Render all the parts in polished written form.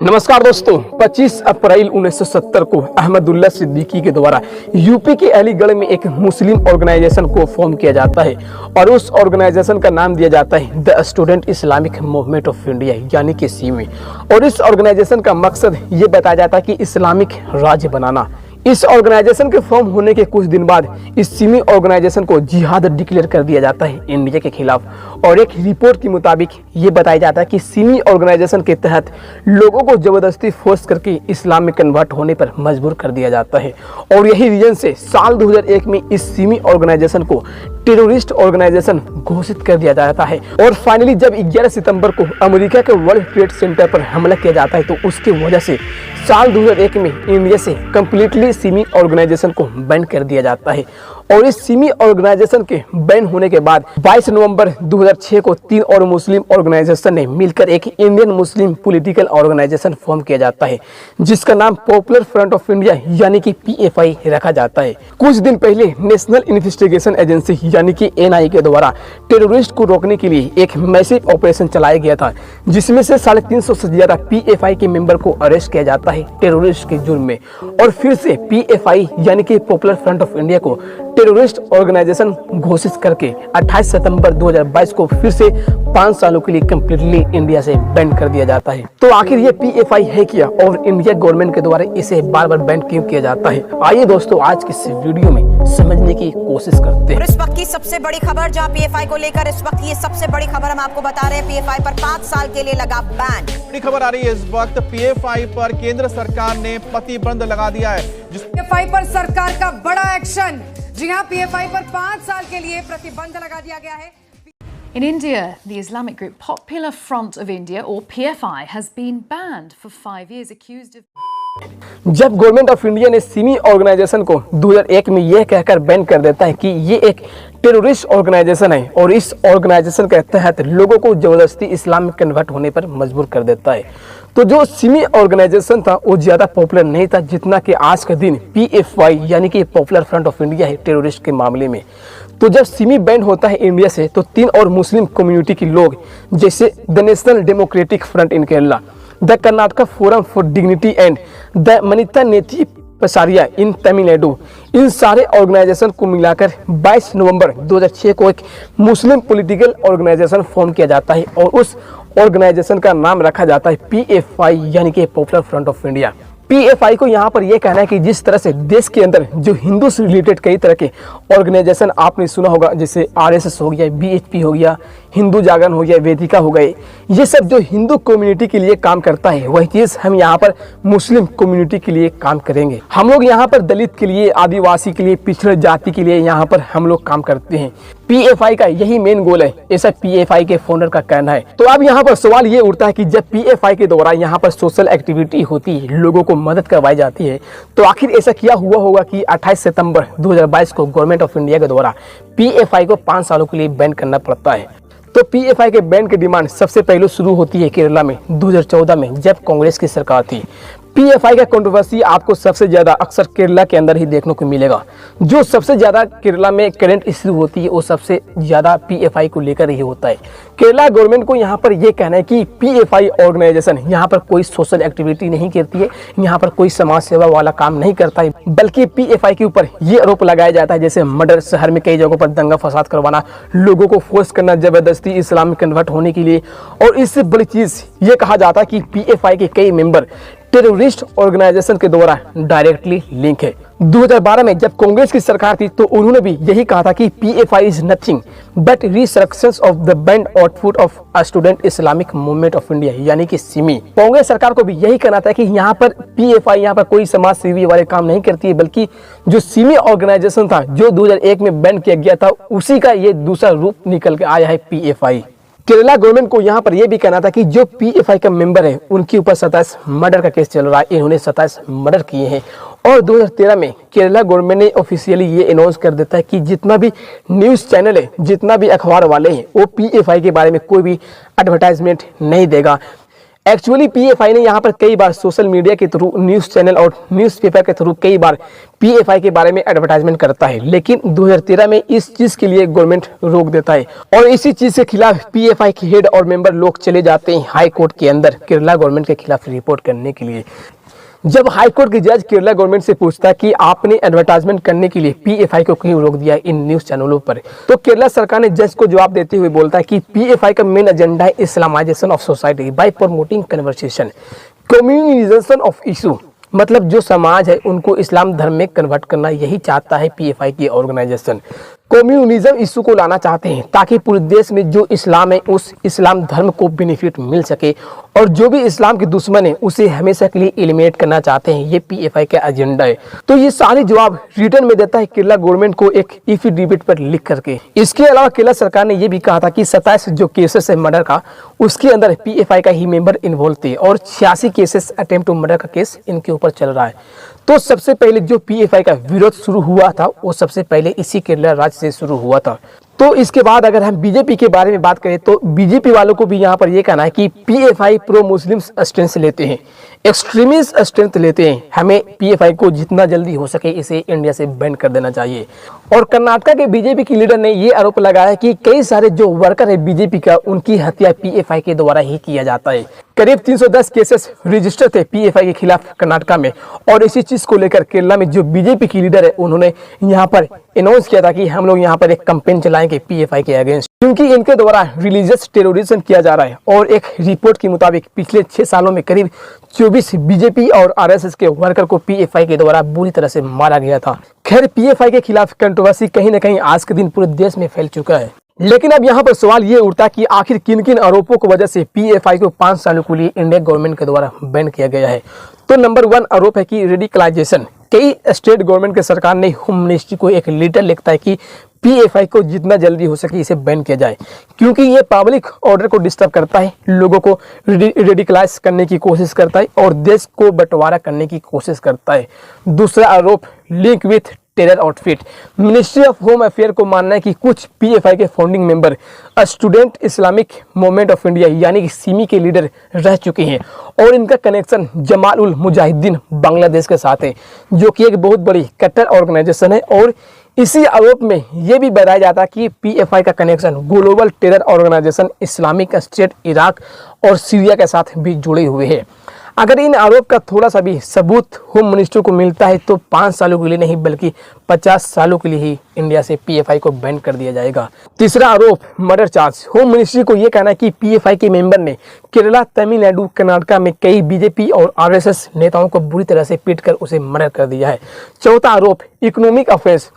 नमस्कार दोस्तों, 25 अप्रैल 1970 को अहमदुल्ला सिद्दीकी के द्वारा यूपी के अलीगढ़ में एक मुस्लिम ऑर्गेनाइजेशन को फॉर्म किया जाता है और उस ऑर्गेनाइजेशन का नाम दिया जाता है the student Islamic movement of India यानी कि सिमी। और इस ऑर्गेनाइजेशन का मकसद ये बताया जाता है कि इस्लामिक राज्य बनाना। इस ऑर्गेनाइजेशन के फॉर्म होने के कुछ दिन बाद इस सिमी ऑर्गेनाइजेशन को जिहाद डिक्लेयर कर दिया जाता है इंडिया के खिलाफ। और एक रिपोर्ट के मुताबिक ये बताया जाता है कि सिमी ऑर्गेनाइजेशन के तहत लोगों को जबरदस्ती फोर्स करके इस्लाम में कन्वर्ट होने पर मजबूर कर दिया जाता है। और यही रीजन से साल 2001 में इस सिमी ऑर्गेनाइजेशन को टेररिस्ट ऑर्गेनाइजेशन घोषित कर दिया जाता है। और फाइनली जब 11 सितंबर को अमेरिका के वर्ल्ड ट्रेड सेंटर पर हमला किया जाता है तो उसकी वजह से साल 2001 में इंडिया से कंप्लीटली सिमी ऑर्गेनाइजेशन को बैन कर दिया जाता है। और इस सिमी ऑर्गेनाइजेशन के बैन होने के बाद 22 नवंबर 2006 को 3 और मुस्लिम ऑर्गेनाइजेशन ने मिलकर एक Indian Muslim political organisation form किया जाता है जिसका नाम पॉपुलर फ्रंट ऑफ इंडिया यानी कि PFI रखा जाता है। कुछ दिन पहले नेशनल इन्वेस्टिगेशन एजेंसी यानी कि NIA के द्वारा टेररिस्ट को रोकने के लिए एक मैसिव ऑपरेशन चलाया गया था जिसमें से 350 से ज्यादा PFI के मेंबर को अरेस्ट किया जाता है टेररिस्ट के जुर्म में। और फिर से PFI यानी कि पॉपुलर फ्रंट ऑफ इंडिया को टेररिस्ट ऑर्गेनाइजेशन घोषित करके 28 सितंबर 2022 को फिर से 5 सालों के लिए कंप्लीटली इंडिया से बैन कर दिया जाता है। तो आखिर ये PFI है क्या और इंडिया गवर्नमेंट के द्वारा इसे बार बार बैन क्यों किया जाता है? आइए दोस्तों आज की इस वीडियो में समझने की कोशिश करते हैं। इस वक्त की सबसे बड़ी खबर जहां PFI को लेकर इस वक्त ये सबसे बड़ी खबर हम आपको बता रहे हैं। PFI पर 5 साल के लिए लगा बैन। बड़ी खबर आ रही है इस वक्त PFI पर केंद्र सरकार ने प्रतिबंध लगा दिया है। PFI पर सरकार का बड़ा एक्शन। जी हां, PFI पर 5 साल के लिए प्रतिबंध लगा दिया गया है। In India, the Islamic group Popular Front of India, or PFI, has been banned for 5 years, accused of... जब गवर्नमेंट ऑफ इंडिया ने सिमी ऑर्गेनाइजेशन को 2001 में यह कहकर बैन कर देता है कि ये एक टेररिस्ट ऑर्गेनाइजेशन है और इस ऑर्गेनाइजेशन के तहत लोगों को जबरदस्ती इस्लाम में कन्वर्ट होने पर मजबूर कर देता है, तो जो सिमी ऑर्गेनाइजेशन था वो ज़्यादा पॉपुलर नहीं था जितना कि आज के दिन PFI यानी कि पॉपुलर फ्रंट ऑफ इंडिया है टेररिस्ट के मामले में। तो जब सिमी बैन होता है इंडिया से तो 3 और मुस्लिम कम्युनिटी के लोग जैसे the national democratic front in Kerala, the Karnataka forum for dignity and the Manitha Neethi Pasarai in Tamil Nadu, इन सारे ऑर्गेनाइजेशन को मिलाकर 22 नवंबर 2006 को एक मुस्लिम पॉलिटिकल ऑर्गेनाइजेशन फॉर्म किया जाता है और उस ऑर्गेनाइजेशन का नाम रखा जाता है PFI यानी कि popular front of India. PFI को यहाँ पर यह कहना है कि जिस तरह से देश के अंदर जो हिंदू से रिलेटेड कई तरह के ऑर्गेनाइजेशन आपने सुना होगा जैसे RSS हो गया, BHP हो गया, हिंदू जागरण हो गया, वेदिका हो गए, ये सब जो हिंदू कम्युनिटी के लिए काम करता है वही चीज़ हम यहाँ पर मुस्लिम कम्युनिटी के लिए काम करेंगे। हम लोग यहाँ पर दलित के लिए, आदिवासी के लिए, पिछड़े जाति के लिए यहाँ पर हम लोग काम करते हैं। PFI का यही मेन गोल है, ऐसा PFI के फाउंडर का कहना है। तो अब यहाँ पर सवाल ये उठता है कि जब PFI के द्वारा यहाँ पर सोशल एक्टिविटी होती है, लोगों को मदद करवाई जाती है, तो आखिर ऐसा क्या हुआ होगा कि 28 सितंबर 2022 को गवर्नमेंट ऑफ इंडिया के द्वारा PFI को 5 सालों के लिए बैन करना पड़ता है। तो PFI के बैन की डिमांड सबसे पहले शुरू होती है केरला में 2014 में जब कांग्रेस की सरकार थी। PFI का कंट्रोवर्सी आपको सबसे ज़्यादा अक्सर केरला के अंदर ही देखने को मिलेगा। जो सबसे ज़्यादा केरला में करंट इश्यू होती है वो सबसे ज़्यादा PFI को लेकर ही होता है। केरला गवर्नमेंट को यहाँ पर यह कहना है कि PFI ऑर्गेनाइजेशन यहाँ पर कोई सोशल एक्टिविटी नहीं करती है, यहाँ पर कोई समाज सेवा वाला काम नहीं करता है, बल्कि PFI के ऊपर ये आरोप लगाया जाता है जैसे मर्डर, शहर में कई जगहों पर दंगा फसाद करवाना, लोगों को फोर्स करना जबरदस्ती इस्लाम में कन्वर्ट होने के लिए। और इससे बड़ी चीज़ ये कहा जाता है कि PFI के कई मेंबर टेररिस्ट ऑर्गेनाइजेशन के द्वारा डायरेक्टली लिंक है। 2012 में जब कांग्रेस की सरकार थी तो उन्होंने भी यही कहा था कि PFI is nothing but restrictions of the banned outfit of a student Islamic movement of India यानी कि सिमी। कांग्रेस सरकार को भी यही कहना था कि यहाँ पर PFI यहाँ पर कोई समाज सेवी वाले काम नहीं करती है, बल्कि जो सिमी ऑर्गेनाइजेशन था जो 2001 में बैन किया गया था उसी का ये दूसरा रूप निकल के आया है PFI। केरला गवर्नमेंट को यहाँ पर यह भी कहना था कि जो PFI का मेंबर है उनके ऊपर 27 मर्डर का केस चल रहा है, इन्होंने 27 मर्डर किए हैं। और 2013 में केरला गवर्नमेंट ने ऑफिशियली ये अनाउंस कर देता है कि जितना भी न्यूज़ चैनल है, जितना भी अखबार वाले हैं वो PFI के बारे में कोई भी एडवर्टाइजमेंट नहीं देगा। एक्चुअली पीएफआई ने यहाँ पर कई बार सोशल मीडिया के थ्रू, न्यूज़ चैनल और न्यूज़पेपर के थ्रू कई बार पीएफआई के बारे में एडवर्टाइजमेंट करता है, लेकिन 2013 में इस चीज़ के लिए गवर्नमेंट रोक देता है और इसी चीज़ के खिलाफ पीएफआई के हेड और मेंबर लोग चले जाते हैं हाई कोर्ट के अंदर केरला गवर्नमेंट के खिलाफ रिपोर्ट करने के लिए। जब हाई कोर्ट की जज केरला गवर्नमेंट से पूछता है कि आपने एडवर्टाइजमेंट करने के लिए पीएफआई को क्यों रोक दिया इन न्यूज़ चैनलों पर, तो केरला सरकार ने जज को जवाब देते हुए बोलता है कि पीएफआई का मेन एजेंडा है Islamisation of society bye promoting conversation communication of issue, मतलब जो समाज है उनको इस्लाम धर्म में कन्वर्ट करना, यही चाहता है पीएफआई की ऑर्गेनाइजेशन। कम्युनिज्म इशू को लाना चाहते हैं ताकि पूरे देश में जो इस्लाम है उस इस्लाम धर्म को बेनिफिट मिल सके और जो भी इस्लाम के दुश्मन है उसे हमेशा के लिए एलिमिनेट करना चाहते हैं। ये पीएफआई का एजेंडा है। तो ये सारे जवाब रिटर्न में देता है केरला गवर्नमेंट को एक एफिडेविट पर लिख करके। इसके अलावा केरला सरकार ने यह भी कहा था कि 27 जो केसेस है मर्डर का, उसके अंदर पीएफआई का ही मेंबर इन्वॉल्व थे और 86 केसेस अटेम्प्ट टू मर्डर का केस इनके ऊपर चल रहा है। तो सबसे पहले जो पीएफआई का विरोध शुरू हुआ था वो सबसे पहले इसी केरला राज्य से शुरू हुआ था। तो इसके बाद अगर हम बीजेपी के बारे में बात करें तो बीजेपी वालों को भी यहाँ पर ये कहना है कि पीएफआई प्रो मुस्लिम स्ट्रेंथ लेते हैं, एक्सट्रीमिस्ट स्ट्रेंथ लेते हैं। हमें पीएफआई को जितना जल्दी हो सके इसे इंडिया से बैन कर देना चाहिए। और कर्नाटक के बीजेपी के लीडर ने ये आरोप लगाया कि कई सारे जो वर्कर है बीजेपी का, उनकी हत्या पीएफआई के द्वारा ही किया जाता है। करीब 310 केसेस रजिस्टर थे पीएफआई के खिलाफ कर्नाटक में और इसी चीज को लेकर केरला में जो बीजेपी की लीडर है उन्होंने यहाँ पर अनाउंस किया था कि हम लोग यहाँ पर एक कैंपेन चलाएंगे पीएफआई के अगेंस्ट, क्योंकि इनके द्वारा रिलीजियस टेररिज्म किया जा रहा है। और एक रिपोर्ट के मुताबिक पिछले 6 सालों में करीब 24 बीजेपी और आरएसएस के वर्कर को पीएफआई के द्वारा बुरी तरह से मारा गया था। खैर, पीएफआई के खिलाफ कंट्रोवर्सी कहीं न कहीं आज के दिन पूरे देश में फैल चुका है। लेकिन अब यहाँ पर सवाल ये उठता है कि आखिर किन किन आरोपों की वजह से पीएफआई को 5 सालों के लिए इंडिया गवर्नमेंट के द्वारा बैन किया गया है। तो नंबर 1 आरोप है कि रेडिकलाइजेशन। कई स्टेट गवर्नमेंट के सरकार ने होम मिनिस्ट्री को एक लेटर लिखता है कि पीएफआई को जितना जल्दी हो सके इसे बैन किया जाए, क्योंकि ये पब्लिक ऑर्डर को डिस्टर्ब करता है, लोगों को रेडिकलाइज करने की कोशिश करता है और देश को बंटवारा करने की कोशिश करता है। दूसरा आरोप, link with terror outfit. Ministry of home affair को मानना है कि कुछ पीएफआई के founding member student Islamic movement of India यानी कि सिमी के लीडर रह चुके हैं और इनका कनेक्शन जमाल उल मुजाहिदीन बांग्लादेश के साथ है, जो कि एक बहुत बड़ी कट्टर ऑर्गेनाइजेशन है। और इसी आरोप में यह भी बताया जाता है कि पीएफआई का connection global terror organisation Islamic state Iraq और सीरिया के साथ भी जुड़े हुए हैं। अगर इन आरोप का थोड़ा सा भी सबूत होम मिनिस्टर को मिलता है तो 5 सालों के लिए नहीं बल्कि 50 सालों के लिए ही इंडिया से पीएफआई को बैन कर दिया जाएगा। तीसरा आरोप, मर्डर चार्ज। होम मिनिस्ट्री को यह कहना है कि पीएफआई के मेंबर ने केरला, तमिलनाडु, कर्नाटक में कई बीजेपी और आरएसएस नेताओं को बुरी तरह से पीटकर उसे मर्डर कर दिया है। चौथा आरोप, इकोनॉमिक ऑफेंस।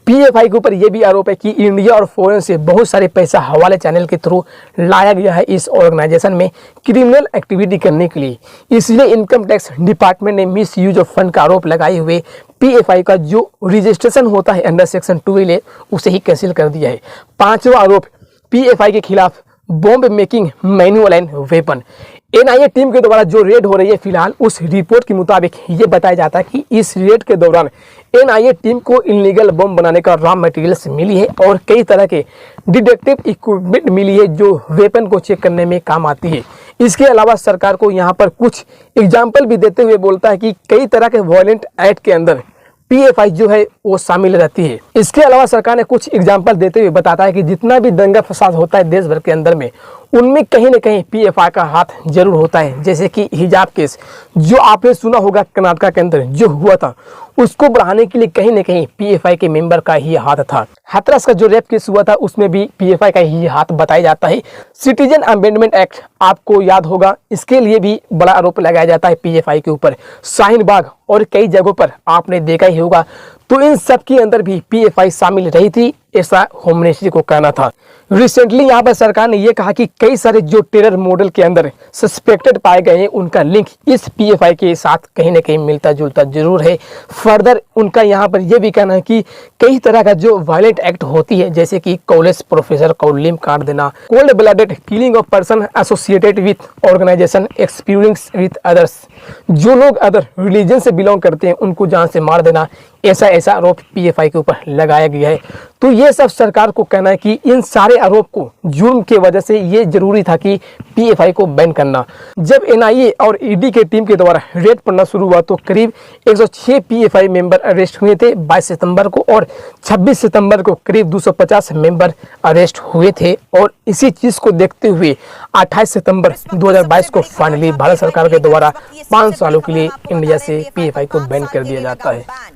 पीएफआई के ऊपर यह भी आरोप है कि इंडिया और फॉरेन से बहुत सारे पैसा हवाले चैनल के थ्रू लाया गया है इस ऑर्गेनाइजेशन में क्रिमिनल एक्टिविटी करने के लिए। इसलिए इनकम टैक्स डिपार्टमेंट ने मिस यूज ऑफ फंड का आरोप लगाए हुए पीएफआई का जो रजिस्ट्रेशन होता है अंडर सेक्शन 2 उसे ही कैंसिल कर दिया है। पांचवा आरोप, पीएफआई के खिलाफ bomb making manual and weapon. NIA team के द्वारा जो रेड हो रही है फिलहाल, उस रिपोर्ट के मुताबिक ये बताया जाता है कि इस रेड के दौरान एनआईए टीम को इलीगल बम बनाने का रॉ मटेरियल्स मिली है और कई तरह के डिटेक्टिव इक्विपमेंट मिली है जो वेपन को चेक करने में काम आती है। इसके अलावा सरकार को यहाँ पर कुछ एग्जाम्पल भी देते हुए बोलता है कि कई तरह के वायलेंट एक्ट के अंदर पीएफआई जो है वो शामिल रहती है। इसके अलावा सरकार ने कुछ एग्जाम्पल देते हुए बताता है कि जितना भी दंगा फसाद होता है देश भर के अंदर में, उनमें कहीं न कहीं पीएफआई का हाथ जरूर होता है। जैसे कि हिजाब केस जो आपने सुना होगा कर्नाटक के अंदर जो हुआ था, उसको बढ़ाने के लिए कहीं न कहीं पीएफआई के मेंबर का ही हाथ था। हाथरस का जो रेप केस हुआ था उसमें भी पीएफआई का ही हाथ बताया जाता है। सिटीजन अमेंडमेंट एक्ट आपको याद होगा, इसके लिए भी बड़ा आरोप लगाया जाता है पीएफआई के ऊपर। शाहीन बाग और कई जगहों पर आपने देखा ही होगा। तो इन सब के अंदर भी पीएफआई शामिल रही थी, ऐसा होम मिनिस्ट्री को कहना था। रिसेंटली यहाँ पर सरकार ने यह कहा कि कई सारे जो टेरर मॉडल के अंदर सस्पेक्टेड पाए गए हैं उनका लिंक इस पीएफआई के साथ कहीं न कहीं मिलता जुलता जरूर है। फर्दर उनका यहाँ पर यह भी कहना है कि कई तरह का जो वायलेंट एक्ट होती है, जैसे कि कॉलेज प्रोफेसर को लिम्ब काट देना, cold blooded killing of person associated with organisation experience with others, जो लोग अदर रिलीजन से बिलोंग करते हैं उनको जान से मार देना, ऐसा आरोप पीएफआई के ऊपर लगाया गया है। तो ये सब सरकार को कहना है कि इन सारे आरोप को जुर्म के वजह से ये जरूरी था कि पीएफआई को बैन करना। जब एनआईए और ईडी के टीम के द्वारा रेड पड़ना शुरू हुआ तो करीब 106 पीएफआई मेंबर अरेस्ट हुए थे 22 सितंबर को, और 26 सितंबर को करीब 250 मेंबर अरेस्ट हुए थे। और इसी चीज को देखते हुए 28 सितंबर 2022 को फाइनली भारत सरकार के द्वारा 5 सालों के लिए इंडिया से पीएफआई को बैन कर दिया जाता है।